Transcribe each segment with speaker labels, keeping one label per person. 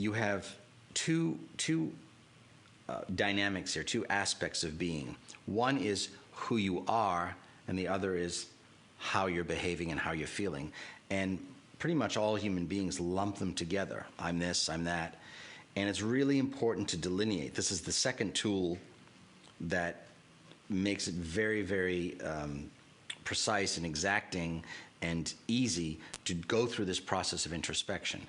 Speaker 1: you have two dynamics here, two aspects of being. One is who you are, and the other is how you're behaving and how you're feeling. And pretty much all human beings lump them together. I'm this, I'm that. And it's really important to delineate. This is the second tool that makes it very, very precise and exacting and easy to go through this process of introspection.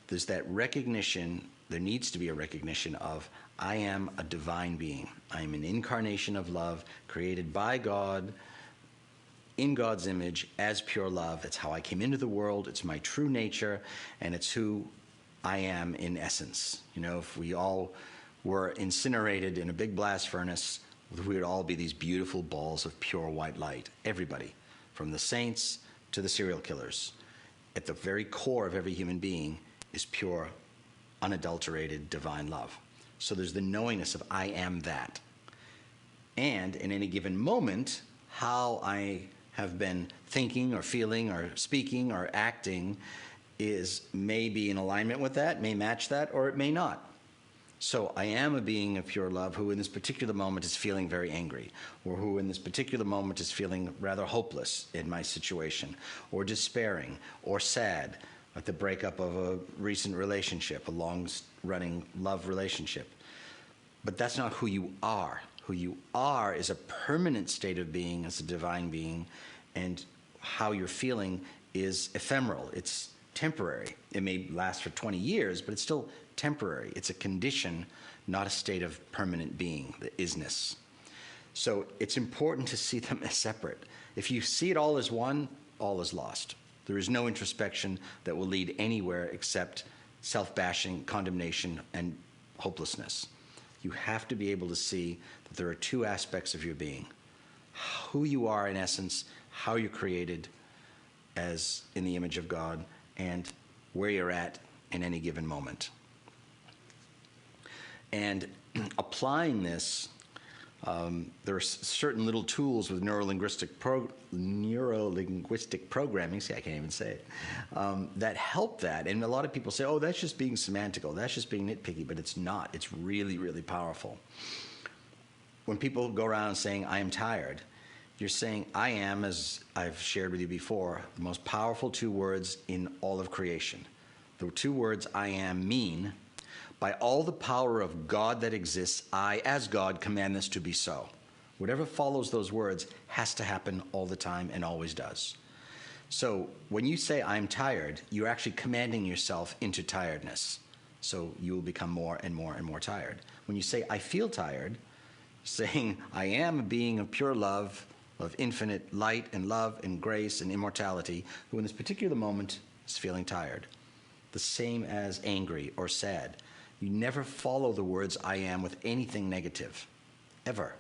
Speaker 1: There's that recognition, there needs to be a recognition of, I am a divine being. I am an incarnation of love, created by God, in God's image, as pure love. It's how I came into the world, it's my true nature, and it's who I am in essence. You know, if we all were incinerated in a big blast furnace, we would all be these beautiful balls of pure white light. Everybody, from the saints to the serial killers. At the very core of every human being is pure, unadulterated, divine love. So there's the knowingness of I am that. And in any given moment, how I have been thinking or feeling or speaking or acting may be in alignment with that, may match that, or it may not. So I am a being of pure love who in this particular moment is feeling very angry, or who in this particular moment is feeling rather hopeless in my situation, or despairing, or sad at the breakup of a recent relationship, a long-running love relationship. But that's not who you are. Who you are is a permanent state of being as a divine being, and how you're feeling is ephemeral. It's temporary. It may last for 20 years, but it's still temporary. It's a condition, not a state of permanent being, the isness. So it's important to see them as separate. If you see it all as one, all is lost. There is no introspection that will lead anywhere except self-bashing, condemnation, and hopelessness. You have to be able to see that there are two aspects of your being. Who you are in essence, how you're created as in the image of God, and where you're at in any given moment. And applying this, there are certain little tools with neuro-linguistic programming, see, I can't even say it, that help that. And a lot of people say, oh, that's just being semantical, that's just being nitpicky, but it's not. It's really, really powerful. When people go around saying, I am tired, you're saying, I am, as I've shared with you before, the most powerful two words in all of creation. The two words I am mean, by all the power of God that exists, I, as God, command this to be so. Whatever follows those words has to happen all the time and always does. So when you say I'm tired, you're actually commanding yourself into tiredness. So you will become more and more and more tired. When you say I feel tired, saying I am a being of pure love, of infinite light and love and grace and immortality, who in this particular moment is feeling tired. The same as angry or sad. You never follow the words I am with anything negative, ever.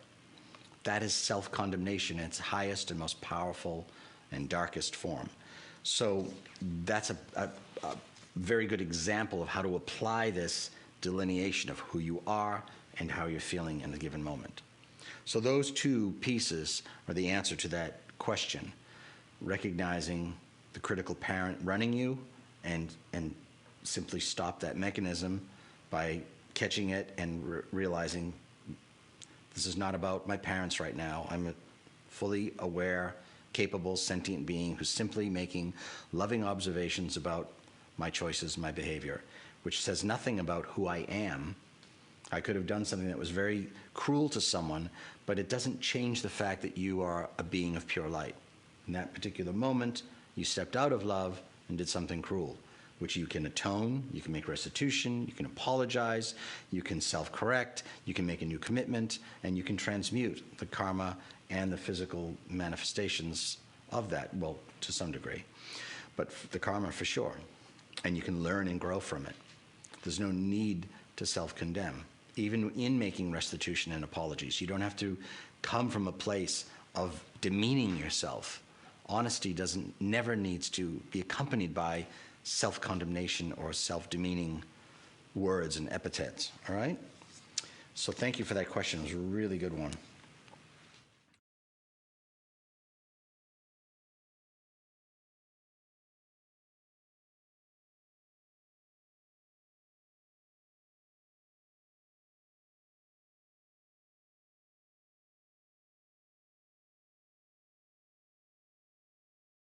Speaker 1: That is self-condemnation in its highest and most powerful and darkest form. So that's a very good example of how to apply this delineation of who you are and how you're feeling in a given moment. So those two pieces are the answer to that question. Recognizing the critical parent running you and simply stop that mechanism by catching it and realizing this is not about my parents right now. I'm a fully aware, capable, sentient being who's simply making loving observations about my choices, my behavior, which says nothing about who I am. I could have done something that was very cruel to someone, but it doesn't change the fact that you are a being of pure light. In that particular moment, you stepped out of love and did something cruel, which you can atone, you can make restitution, you can apologize, you can self-correct, you can make a new commitment, and you can transmute the karma and the physical manifestations of that, well, to some degree, but the karma for sure. And you can learn and grow from it. There's no need to self-condemn, even in making restitution and apologies. You don't have to come from a place of demeaning yourself. Honesty never needs to be accompanied by self-condemnation or self-demeaning words and epithets, all right? So thank you for that question. It was a really good one.